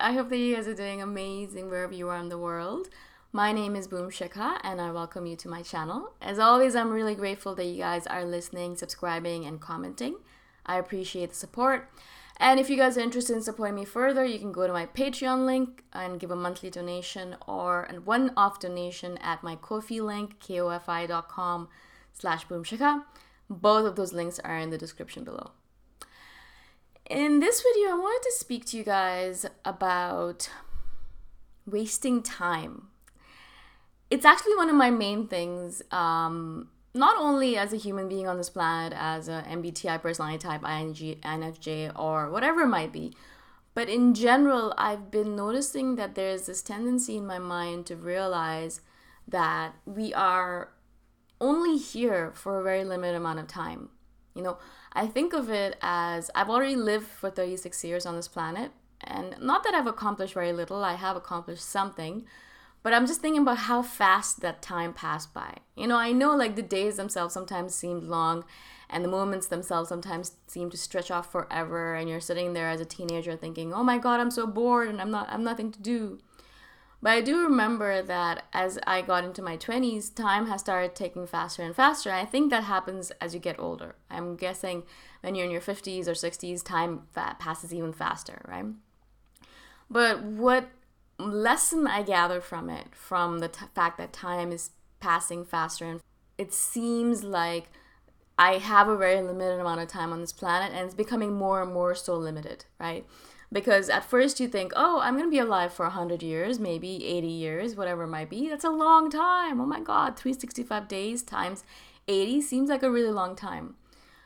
I hope that you guys are doing amazing wherever you are in the world. My name is Shikha and I welcome you to my channel. As always, I'm really grateful that you guys are listening, subscribing, and commenting. I appreciate the support. And if you guys are interested in supporting me further, you can go to my Patreon link and give a monthly donation or a one-off donation at my Ko-fi link, kofi.com/boomshikha. Both of those links are in the description below. In this video, I wanted to speak to you guys about wasting time. It's actually one of my main things, not only as a human being on this planet, as a MBTI personality type, INFJ, or whatever it might be, but in general, I've been noticing that there's this tendency in my mind to realize that we are only here for a very limited amount of time. You know, I think of it as I've already lived for 36 years on this planet, and not that I've accomplished very little, I have accomplished something, but I'm just thinking about how fast that time passed by. You know, I know like the days themselves sometimes seemed long, and the moments themselves sometimes seem to stretch off forever, and you're sitting there as a teenager thinking, oh my God, I'm so bored and I've nothing to do. But I do remember that as I got into my 20s, time has started taking faster and faster. I think that happens as you get older. I'm guessing when you're in your 50s or 60s, time passes even faster, right? But what lesson I gather from it, from the fact that time is passing faster, and it seems like I have a very limited amount of time on this planet, and it's becoming more and more so limited, right? Because at first you think, oh, I'm going to be alive for 100 years, maybe 80 years, whatever it might be. That's a long time. Oh my God, 365 days times 80 seems like a really long time.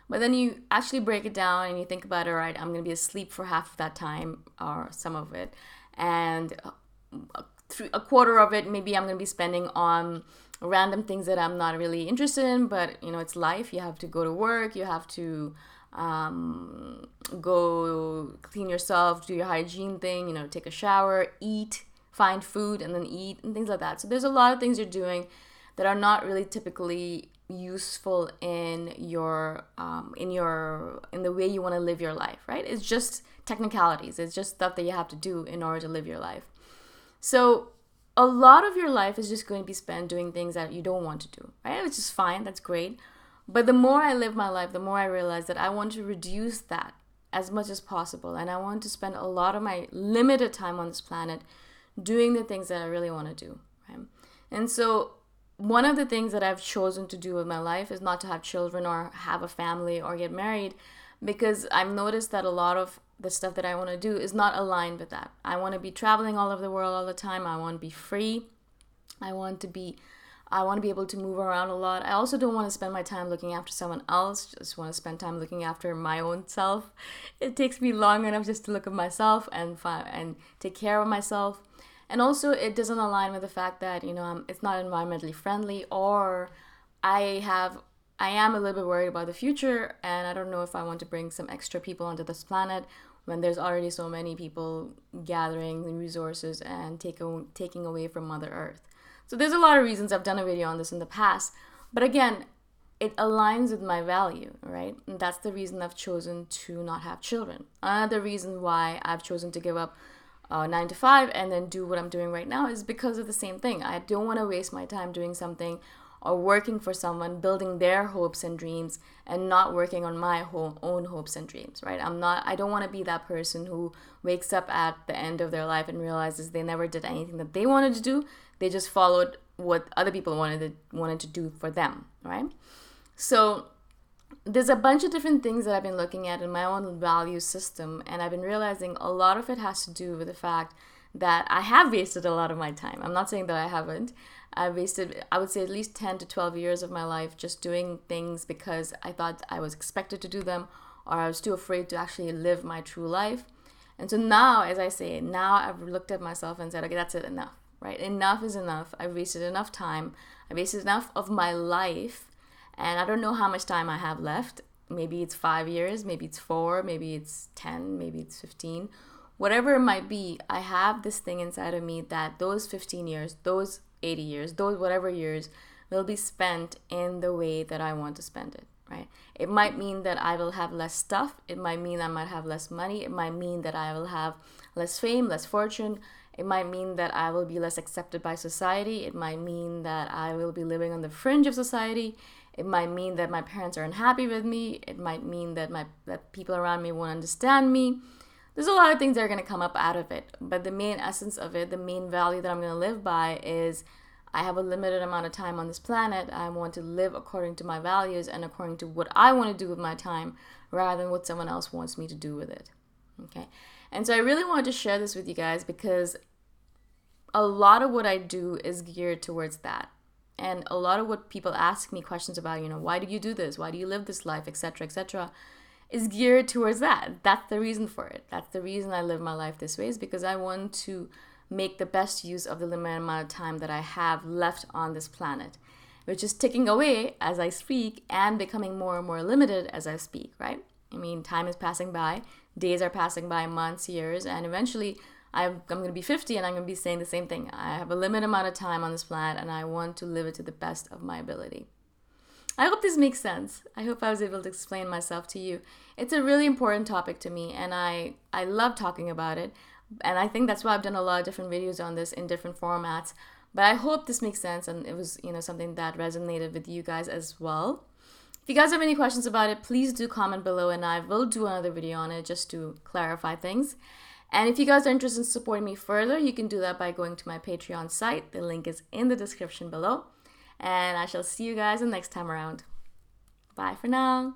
But then you actually break it down and you think about it, all right, I'm going to be asleep for half of that time or some of it. And a quarter of it, maybe I'm going to be spending on random things that I'm not really interested in. But, you know, it's life. You have to go to work. You have to go clean yourself, do your hygiene thing, you know, take a shower, eat, find food, and then eat, and things like that. So there's a lot of things you're doing that are not really typically useful in your in the way you want to live your life, right? It's just technicalities. It's just stuff that you have to do in order to live your life. So a lot of your life is just going to be spent doing things that you don't want to do, right? Which is fine. That's great. But the more I live my life, the more I realize that I want to reduce that as much as possible. And I want to spend a lot of my limited time on this planet doing the things that I really want to do. Right? And so one of the things that I've chosen to do with my life is not to have children or have a family or get married, because I've noticed that a lot of the stuff that I want to do is not aligned with that. I want to be traveling all over the world all the time. I want to be free. I want to be able to move around a lot. I also don't want to spend my time looking after someone else. Just want to spend time looking after my own self. It takes me long enough just to look at myself and take care of myself. And also, it doesn't align with the fact that, you know, it's not environmentally friendly, or I am a little bit worried about the future, and I don't know if I want to bring some extra people onto this planet when there's already so many people gathering the resources and taking away from Mother Earth. So there's a lot of reasons. I've done a video on this in the past. But again, it aligns with my value, right? And that's the reason I've chosen to not have children. Another reason why I've chosen to give up 9 to 5 and then do what I'm doing right now is because of the same thing. I don't want to waste my time doing something or working for someone, building their hopes and dreams, and not working on my own hopes and dreams, right? I don't want to be that person who wakes up at the end of their life and realizes they never did anything that they wanted to do. They just followed what other people wanted to do for them, right? So there's a bunch of different things that I've been looking at in my own value system, and I've been realizing a lot of it has to do with the fact that I have wasted a lot of my time. I'm not saying that I haven't. I've wasted, I would say, at least 10 to 12 years of my life just doing things because I thought I was expected to do them, or I was too afraid to actually live my true life. And so now, as I say, now I've looked at myself and said, okay, that's it, enough, right? Enough is enough. I've wasted enough time. I wasted enough of my life, and I don't know how much time I have left. Maybe it's 5 years, maybe it's 4, maybe it's 10, maybe it's 15. Whatever it might be, I have this thing inside of me that those 15 years, those 80 years, those whatever years will be spent in the way that I want to spend it, right? It might mean that I will have less stuff. It might mean I might have less money. It might mean that I will have less fame, less fortune. It might mean that I will be less accepted by society. It might mean that I will be living on the fringe of society. It might mean that my parents are unhappy with me. It might mean that that people around me won't understand me. There's a lot of things that are going to come up out of it. But the main essence of it, the main value that I'm going to live by is I have a limited amount of time on this planet. I want to live according to my values and according to what I want to do with my time rather than what someone else wants me to do with it. Okay? And so I really wanted to share this with you guys because a lot of what I do is geared towards that. And a lot of what people ask me questions about, why do you do this? Why do you live this life, etc., is geared towards that. That's the reason for it. That's the reason I live my life this way, is because I want to make the best use of the limited amount of time that I have left on this planet, which is ticking away as I speak and becoming more and more limited as I speak, right? I mean, time is passing by, days are passing by, months, years, and eventually I'm going to be 50 and I'm going to be saying the same thing. I have a limited amount of time on this planet and I want to live it to the best of my ability. I hope this makes sense. I hope I was able to explain myself to you. It's a really important topic to me and I love talking about it. And I think that's why I've done a lot of different videos on this in different formats. But I hope this makes sense and it was, something that resonated with you guys as well. If you guys have any questions about it, please do comment below and I will do another video on it just to clarify things. And if you guys are interested in supporting me further, you can do that by going to my Patreon site. The link is in the description below. And I shall see you guys the next time around. Bye for now.